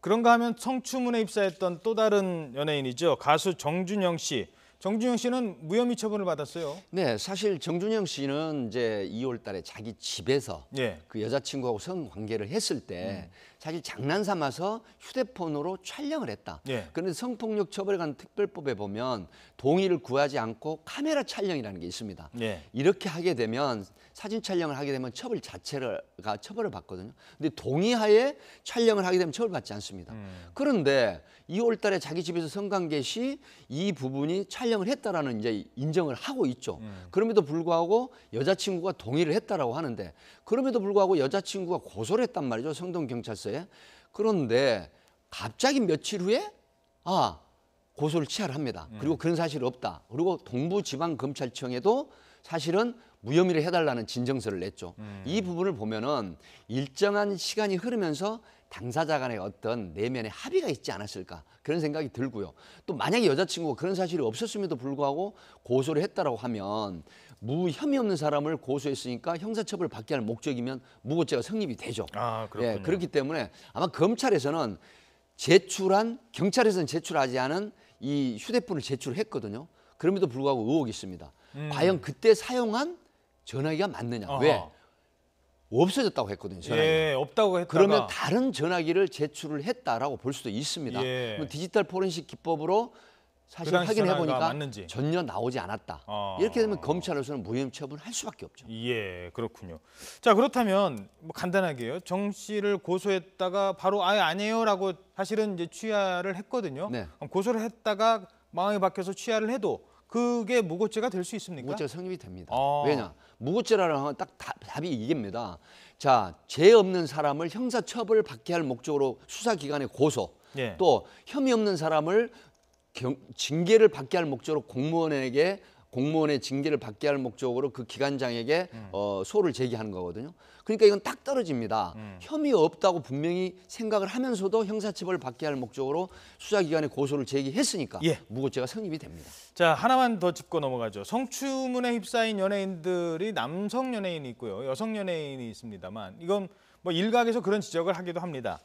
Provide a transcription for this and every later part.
그런가 하면 성추문에 입사했던 또 다른 연예인이죠. 가수 정준영 씨. 정준영 씨는 무혐의 처분을 받았어요. 네, 사실 정준영 씨는 이제 2월 달에 자기 집에서 예. 그 여자친구하고 성관계를 했을 때 사실 장난 삼아서 휴대폰으로 촬영을 했다. 예. 그런데 성폭력 처벌에 관한 특별법에 보면 동의를 구하지 않고 카메라 촬영이라는 게 있습니다. 예. 이렇게 하게 되면 사진 촬영을 하게 되면 처벌 자체가 처벌을 받거든요. 근데 동의하에 촬영을 하게 되면 처벌받지 않습니다. 그런데 2월 달에 자기 집에서 성관계 시 이 부분이 촬영을 했다라는 이제 인정을 하고 있죠. 그럼에도 불구하고 여자친구가 동의를 했다라고 하는데 그럼에도 불구하고 여자친구가 고소를 했단 말이죠. 성동경찰서에. 그런데 갑자기 며칠 후에 고소를 취하를 합니다. 그리고 그런 사실이 없다. 그리고 동부지방검찰청에도 사실은 무혐의를 해달라는 진정서를 냈죠. 이 부분을 보면은 일정한 시간이 흐르면서 당사자 간의 어떤 내면의 합의가 있지 않았을까 그런 생각이 들고요. 또 만약에 여자친구가 그런 사실이 없었음에도 불구하고 고소를 했다라고 하면 무혐의 없는 사람을 고소했으니까 형사처벌을 받게 할 목적이면 무고죄가 성립이 되죠. 그렇군요. 예, 그렇기 때문에 아마 검찰에서는 경찰에서는 제출하지 않은 이 휴대폰을 제출했거든요. 그럼에도 불구하고 의혹이 있습니다. 과연 그때 사용한 전화기가 맞느냐? 왜? 없어졌다고 했거든요. 전화기가. 예, 없다고 했다가. 그러면 다른 전화기를 제출을 했다라고 볼 수도 있습니다. 예. 디지털 포렌식 기법으로 사실 그 당시 확인해 전화가 보니까 맞는지. 전혀 나오지 않았다. 이렇게 되면 검찰로서는 무혐의 처분할 수밖에 없죠. 예, 그렇군요. 자, 그렇다면 뭐 간단하게요. 정 씨를 고소했다가 바로 아예 아니에요라고 사실은 이제 취하를 했거든요. 네. 그럼 고소를 했다가 마음이 바뀌어서 취하를 해도 그게 무고죄가 될 수 있습니까? 무고죄가 성립이 됩니다. 아. 왜냐? 무고죄라는 하면 딱 답이 이깁니다. 자, 죄 없는 사람을 형사처벌을 받게 할 목적으로 수사기관에 고소, 예. 또 혐의 없는 사람을 징계를 받게 할 목적으로 공무원의 징계를 받게 할 목적으로 그 기관장에게 소를 제기하는 거거든요. 그러니까 이건 딱 떨어집니다. 혐의 없다고 분명히 생각을 하면서도 형사처벌을 받게 할 목적으로 수사기관에 고소를 제기했으니까 예. 무고죄가 성립이 됩니다. 자, 하나만 더 짚고 넘어가죠. 성추문에 휩싸인 연예인들이 남성 연예인이 있고요. 여성 연예인이 있습니다만 이건 뭐 일각에서 그런 지적을 하기도 합니다.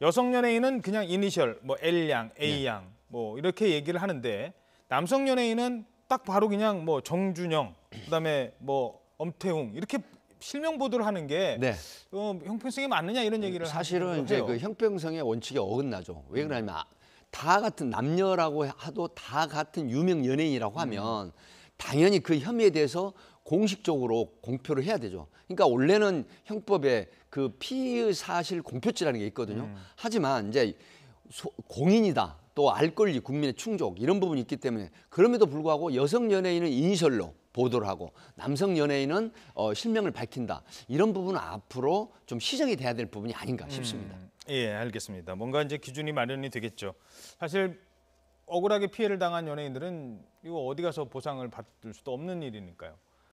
여성 연예인은 그냥 이니셜 뭐 L양, A양 뭐 이렇게 얘기를 하는데 남성 연예인은 딱 바로 그냥 뭐 정준영, 그다음에 뭐 엄태웅 이렇게 실명 보도를 하는 게 네. 형평성이 맞느냐 이런 얘기를 사실은 이제 그 형평성의 원칙에 어긋나죠. 왜 그러냐면 다 같은 남녀라고 하도 다 같은 유명 연예인이라고 하면 당연히 그 혐의에 대해서 공식적으로 공표를 해야 되죠. 그러니까 원래는 형법에 그 피의 사실 공표죄라는 게 있거든요. 하지만 이제 공인이다. 또 알 권리, 국민의 충족 이런 부분이 있기 때문에 그럼에도 불구하고 여성 연예인은 이니셜로 보도를 하고 남성 연예인은 실명을 밝힌다. 이런 부분은 앞으로 좀 시정이 돼야 될 부분이 아닌가 싶습니다. 예, 알겠습니다. 뭔가 이제 기준이 마련이 되겠죠. 사실 억울하게 피해를 당한 연예인들은 이거 어디 가서 보상을 받을 수도 없는 일이니까요.